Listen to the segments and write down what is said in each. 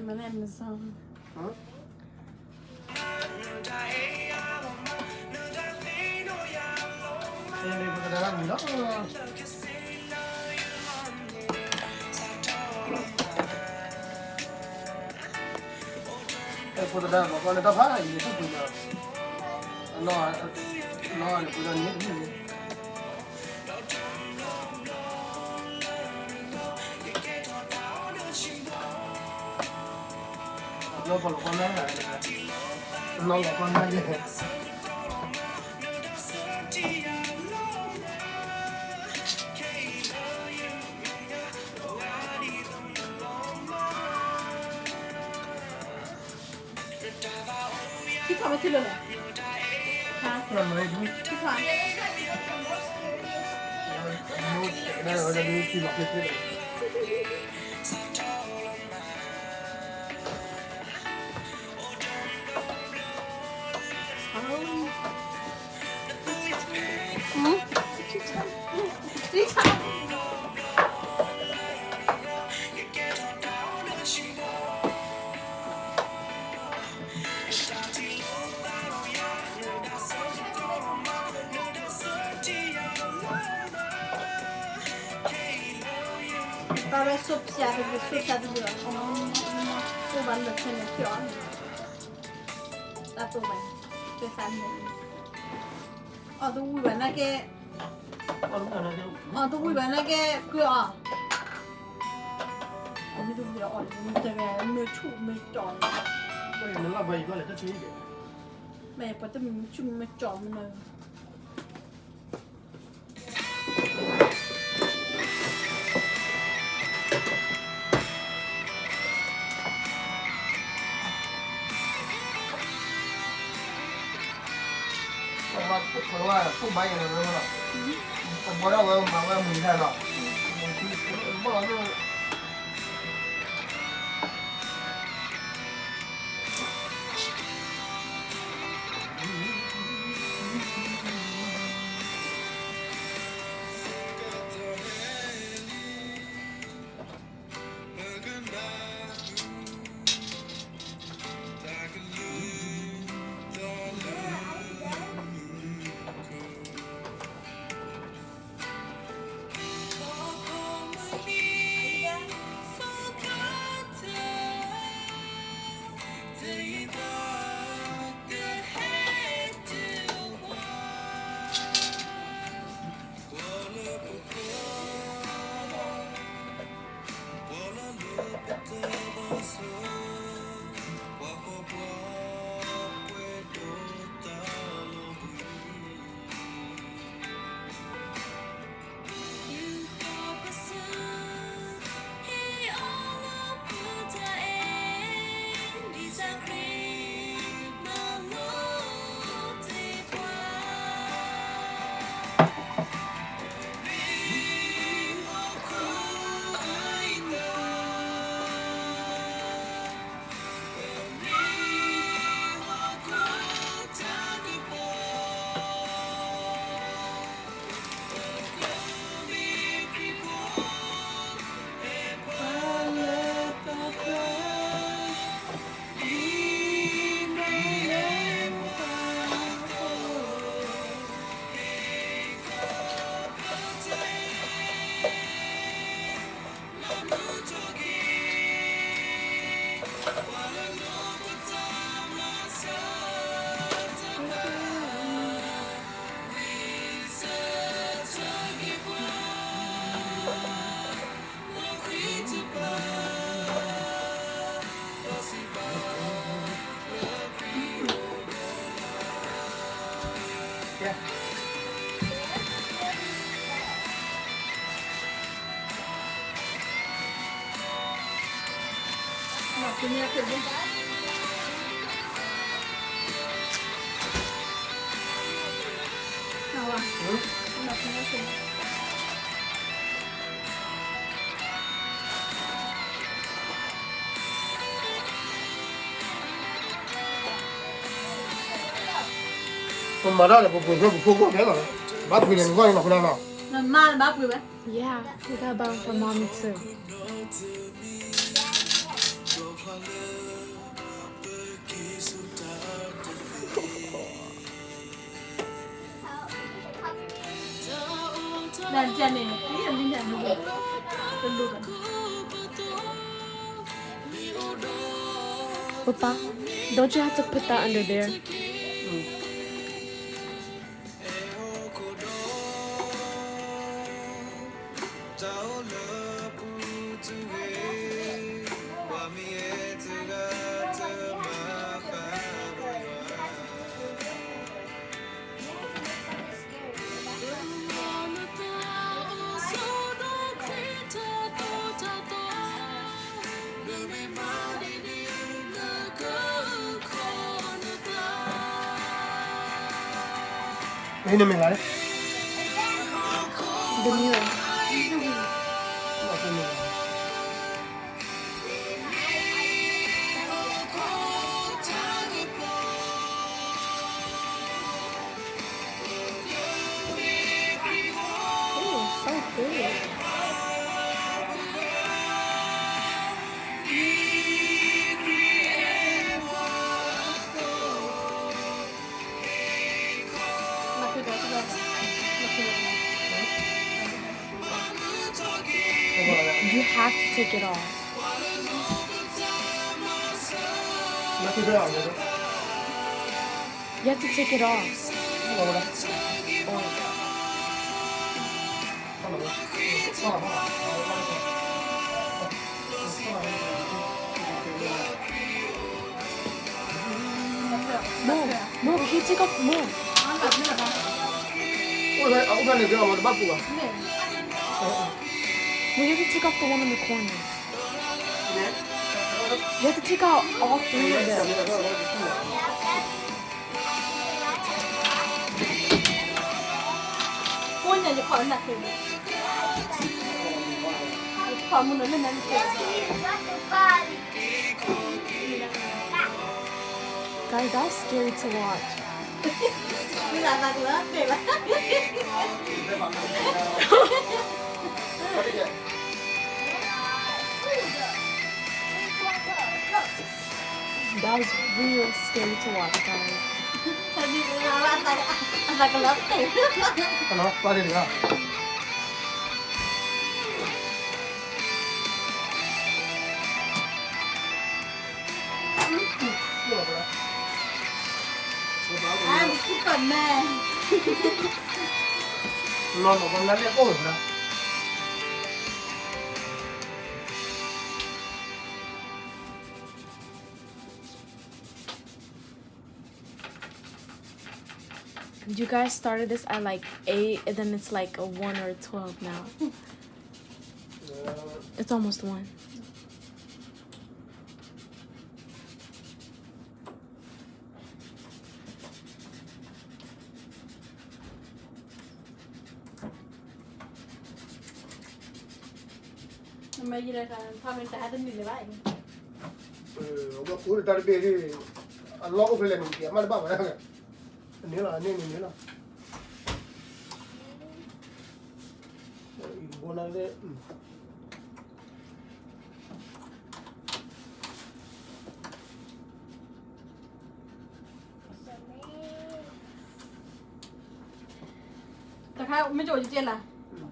من Amazon. Huh? Ini perkenalan enggak? Perkenalan apa? Kalau tak apa, ini tu punya. No, ni punya ni. No, kalau kau nak, no, kau nak je.พี่ขอมาขึ้นเลยฮะ Ramai ni. พี่ขอ Dah ada ni cuma kita. ดิฉันbara soppjävlar och valde till en kran. Att då var det fem. Då var det que då var det que kra. Och det då blir det med chu med jon. Nó là vậy, có lẽ chắc chắn. Mẹ bắt đầu mình chu med jon nữa. Kalau aku bayar lah, boleh orang mahu minta lah. Boleh. Yeah. Mà cứ nghe chuyện đi. Nào à? Ừ. Mà cứ nghe chuyện. Còn mà đó là một buổi không thế rồi. Bác quyền liền coi là không nào. Là ma là bác quý bé. Yeah, we got a bone for mommy too. Đàn chân này, ý là linh đàn luôn. Tên luôn rồi. Papa, don't you have to put that under there? Mấy năm mình lại đấy. The mirror. Oh, so good. Mà cứ đó cứ đó. Mà cứ đó. You have to take it off. Nó cứ đó rồi. You have to take it off. Không đâu. Oh. Không đâu. Không More. More, can you take off more? Nó đặt như là đó. đâu. Ông này cái mà bác phụ à? Này. Well, you have to take off the one in the corner. You have to take out all three of them. Ôi nhà khỏi nạt kìa. Khỏi muốn nói lên nạt kìa. Guys, that was scary to watch. Bây giờ nạt nữa, để lại. That was real scary to watch, guys. Sao đi ăn ta cái lớp kìa. Nó qua đây được không? À, cứ còn nè. Non mà con lăn lên ổn rồi. You guys started this at like 8, and then it's like a 1 or 12 now. It's almost 1. Mày gì đây là thôi mình trả tên mình lại vậy. Nó cú ta đi đi. Ăn lỗ về lên kia mà bảo vậy. Nếu là nên nếu là. Buồn lắm đấy. Tại sao mấy chỗ gì trên là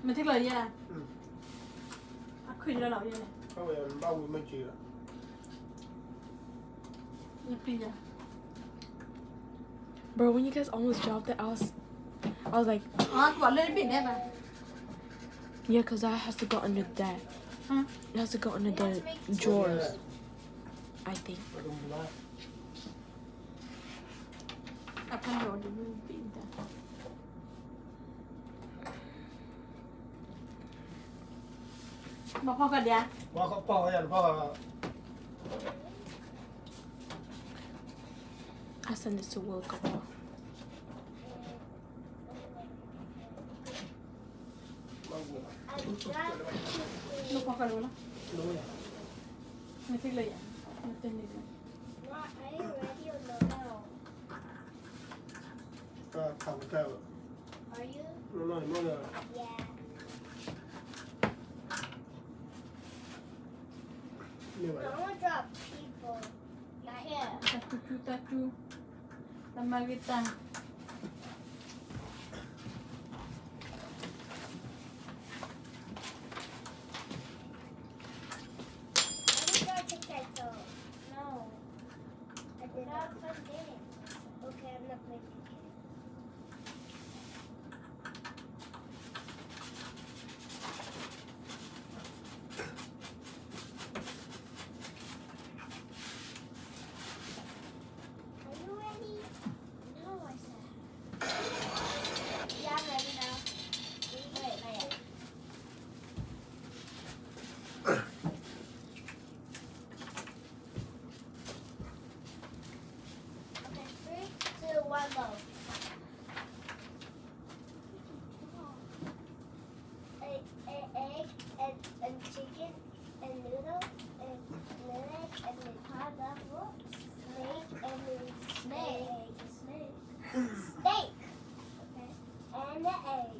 mình thích lời như là khuyên ra nổi như này. Không phải bao nhiêu mấy chỉ là. Nhập đi ra. Bro, when you guys almost dropped it, I was like, Bỏ lên biển em à. yeah, because that has to go under that. It has to go under the drawers, I think. Đặt khăn đồ để biển ra. บอกพ่อกันเดียว ว่าเขาพ่อยันพ่อ I send this to Will Couple. ลูกพ่อกันรู้แล้ว รู้อย่าง ไม่ทิ้งเลยอ่ะไม่เต้นเลย Are you ready or no? ก็ทำแค่ Are you? น้อยๆเลย Yeah. ไม่ไหว I want to drop people. You can't. ตาจูตามาวิตา I did not take that though. No. I did not fun game. Okay, I'm not playing the game. Are you ready? No, I said. Yeah, I'm ready now. Wait, not yet. Okay, 3, 2, 1, go. Egg and chicken and noodle and millet and pineapple, snake and snake. Steak. Okay. And the egg.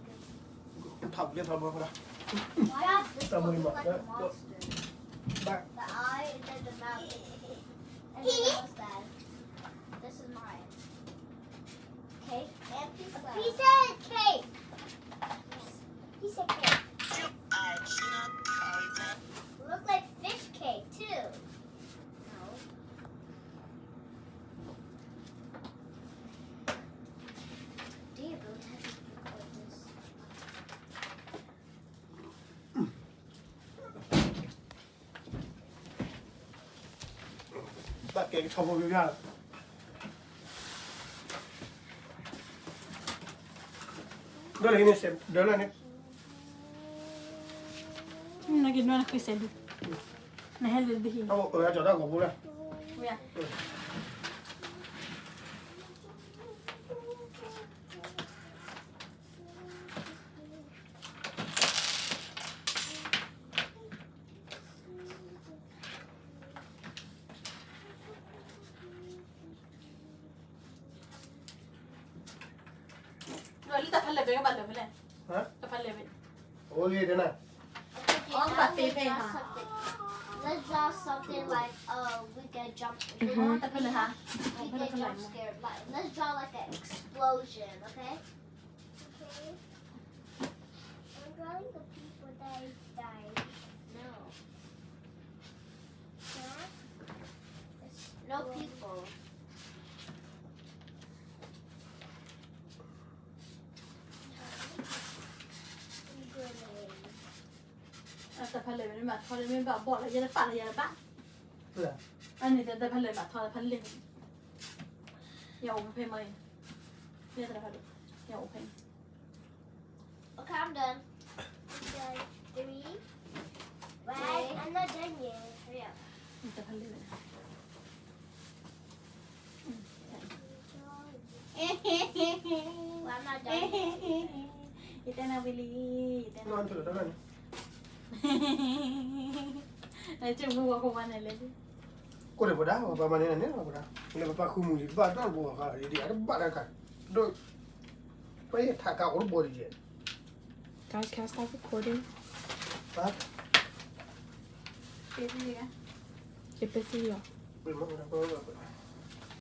ทำเรียบร้อยหมดแล้ว Why does this Tao one mười look mặt like a đó. monster? บ้า The eye and then the mouth. And then what's that? This is mine. Cake and pizza. A pizza and cake. Piece of cake. Look like fish cake too. No. Dear, don't have to record this. บ้าเก่งชมพูวิวาเดี๋ยวนี้เสร็จเดี๋ยวนี้ น่ากินมากนะคุยเสร็จดูในให้เลยดี เอาจะได้ของพูดเลย เวีย เราลิตาพันเลยไปก็บัตรเลยไปเลย ฮะ ตาพันเลยไป โอ้ยเดี๋ยวนะ Okay, Oh, now but let's baby, draw huh? something. Let's draw something like we can jump. อ๋อตาพันเลยฮะ We can jump scared. Like let's draw like an explosion, okay? Okay. I'm drawing the people that died. No. Yeah. No people. Grenade. ตาพันเลยไปมาทอเลยไม่แบบบอกเลยยันฝันเลยยันบ้า เพื่อ อันนี้ตาพันเลยมาทอพันเลยอย่าโอเพนมาเลยเนี่ยตาพันเลยอย่าโอเพน Okay, I'm done. Done. 3. Wait, I'm not done yet. Hurry up. ตาพันเลย Well, I'm not done yet. อีเตนาวิลีอีเต น นา อนเฉยๆแล้วกัน ไอ้จุ๊บบัวกูมันเลย ก็เดี๋ยวพอได้ประมาณนี้นะเนี่ยพอได้เดี๋ยวป้าคุมือบ้านต้องบัวค่ะเดี๋ยวบ้านอะไรกันโดยไปถ่ายข่าวของบัวดี Guys, can I stop recording? ป้า เป๊ะดีกัน Qué pesillo. เป็นมั้งนะ